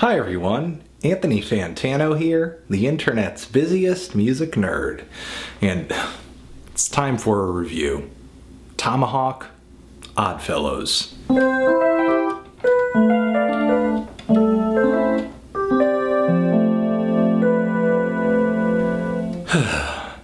Hi everyone, Anthony Fantano here, the internet's busiest music nerd, and it's time for a review. Tomahawk, Oddfellows.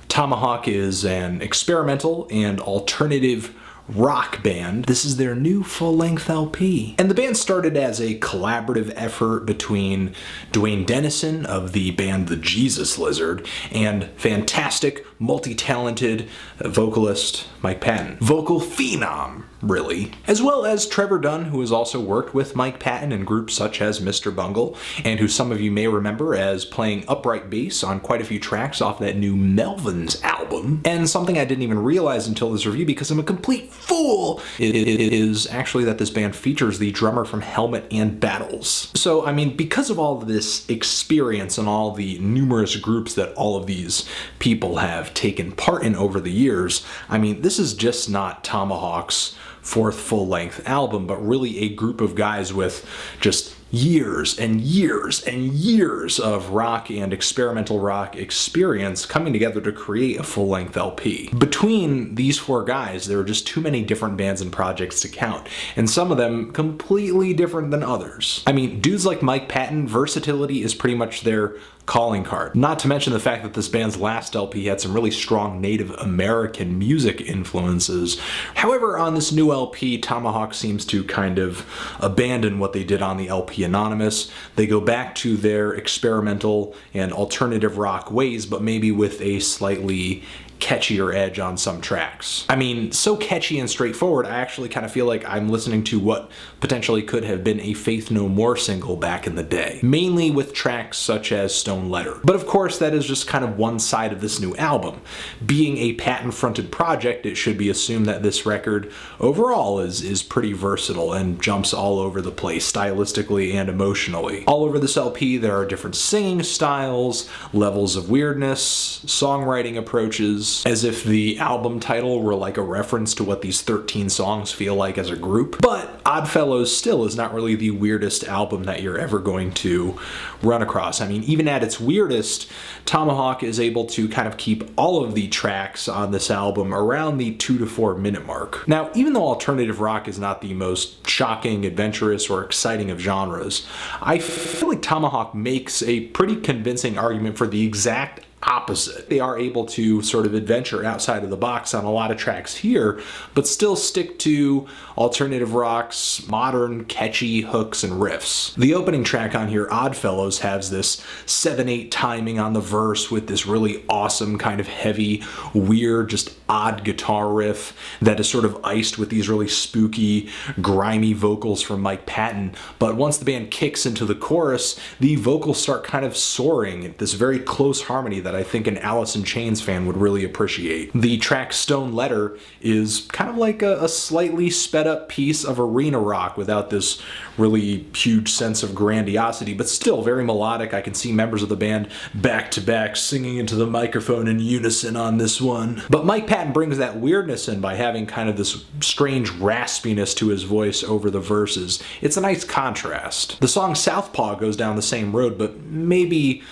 Tomahawk is an experimental and alternative rock band. This is their new full-length LP. And the band started as a collaborative effort between Dwayne Dennison of the band The Jesus Lizard and fantastic, multi-talented vocalist Mike Patton. Vocal phenom, really. As well as Trevor Dunn, who has also worked with Mike Patton in groups such as Mr. Bungle, and who some of you may remember as playing upright bass on quite a few tracks off that new Melvins album. And something I didn't even realize until this review, because I'm a complete fool, it is actually that this band features the drummer from Helmet and Battles. So, I mean, because of all of this experience and all the numerous groups that all of these people have taken part in over the years, I mean, this is just not Tomahawk's fourth full-length album, but really a group of guys with just years and years and years of rock and experimental rock experience coming together to create a full-length LP. Between these four guys, there are just too many different bands and projects to count, and some of them completely different than others. I mean, dudes like Mike Patton, versatility is pretty much their calling card. Not to mention the fact that this band's last LP had some really strong Native American music influences. However, on this new LP, Tomahawk seems to kind of abandon what they did on the LP Anonymous. They go back to their experimental and alternative rock ways, but maybe with a slightly catchier edge on some tracks. I mean, so catchy and straightforward, I actually kind of feel like I'm listening to what potentially could have been a Faith No More single back in the day, mainly with tracks such as Stone Letter. But of course, that is just kind of one side of this new album. Being a Patton-fronted project, it should be assumed that this record overall is pretty versatile and jumps all over the place stylistically and emotionally. All over this LP, there are different singing styles, levels of weirdness, songwriting approaches, as if the album title were like a reference to what these 13 songs feel like as a group. But Oddfellows still is not really the weirdest album that you're ever going to run across. I mean, even at its weirdest, Tomahawk is able to kind of keep all of the tracks on this album around the 2 to 4 minute mark. Now, even though alternative rock is not the most shocking, adventurous, or exciting of genres, I feel like Tomahawk makes a pretty convincing argument for the exact opposite. They are able to sort of adventure outside of the box on a lot of tracks here, but still stick to alternative rock's modern, catchy hooks and riffs. The opening track on here, Oddfellows, has this 7/8 timing on the verse with this really awesome kind of heavy, weird, just odd guitar riff that is sort of iced with these really spooky, grimy vocals from Mike Patton. But once the band kicks into the chorus, the vocals start kind of soaring at this very close harmony that I think an Alice in Chains fan would really appreciate. The track Stone Letter is kind of like a slightly sped up piece of arena rock without this really huge sense of grandiosity, but still very melodic. I can see members of the band back to back singing into the microphone in unison on this one. But Mike Patton brings that weirdness in by having kind of this strange raspiness to his voice over the verses. It's a nice contrast. The song Southpaw goes down the same road, but maybe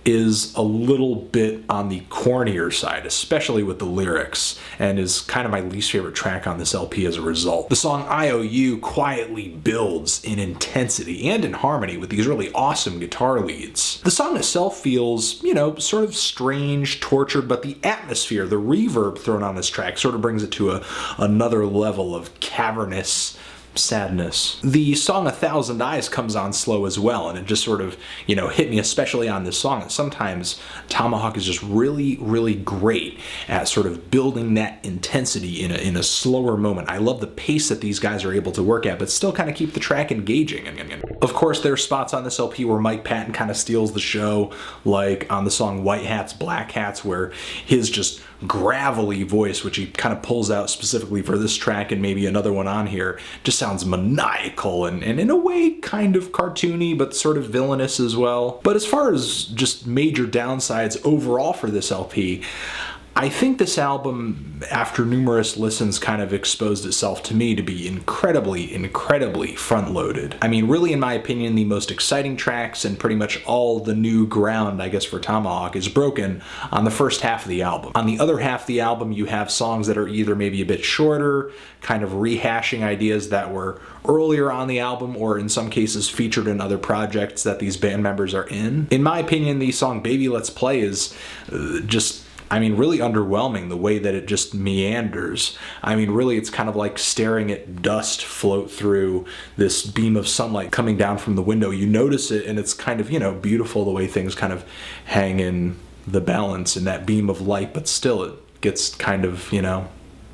is a little bit on the cornier side, especially with the lyrics, and is kind of my least favorite track on this LP as a result. The song I.O.U. quietly builds in intensity and in harmony with these really awesome guitar leads. The song itself feels, you know, sort of strange, tortured, but the atmosphere, the reverb thrown on this track sort of brings it to another level of cavernous sadness. The song 1,000 Eyes comes on slow as well, and it just sort of, you know, hit me, especially on this song, that sometimes Tomahawk is just really, really great at sort of building that intensity in a slower moment. I love the pace that these guys are able to work at, but still kind of keep the track engaging. Of course, there are spots on this LP where Mike Patton kind of steals the show, like on the song White Hats, Black Hats, where his just gravelly voice, which he kind of pulls out specifically for this track and maybe another one on here, just sounds maniacal and in a way kind of cartoony, but sort of villainous as well. But as far as just major downsides overall for this LP, I think this album, after numerous listens, kind of exposed itself to me to be incredibly front-loaded. I mean, really, in my opinion, the most exciting tracks and pretty much all the new ground, I guess, for Tomahawk is broken on the first half of the album. On the other half of the album, you have songs that are either maybe a bit shorter, kind of rehashing ideas that were earlier on the album, or in some cases featured in other projects that these band members are in. In my opinion, the song Baby Let's Play is just, I mean, really underwhelming, the way that it just meanders. I mean, really, it's kind of like staring at dust float through this beam of sunlight coming down from the window. You notice it, and it's kind of, you know, beautiful the way things kind of hang in the balance in that beam of light, but still it gets kind of, you know,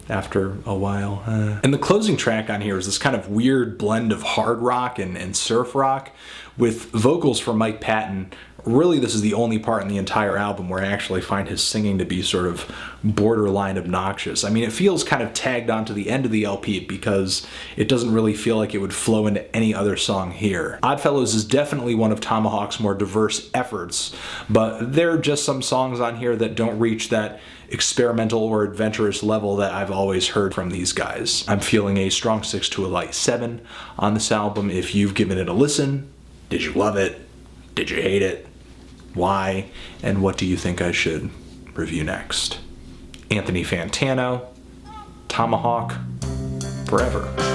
after a while. And the closing track on here is this kind of weird blend of hard rock and surf rock with vocals from Mike Patton. Really, this is the only part in the entire album where I actually find his singing to be sort of borderline obnoxious. I mean, it feels kind of tagged onto the end of the LP because it doesn't really feel like it would flow into any other song here. Oddfellows is definitely one of Tomahawk's more diverse efforts, but there are just some songs on here that don't reach that experimental or adventurous level that I've always heard from these guys. I'm feeling a strong 6 to a light 7 on this album. If you've given it a listen, did you love it? Did you hate it? Why? And what do you think I should review next? Anthony Fantano, Tomahawk, forever.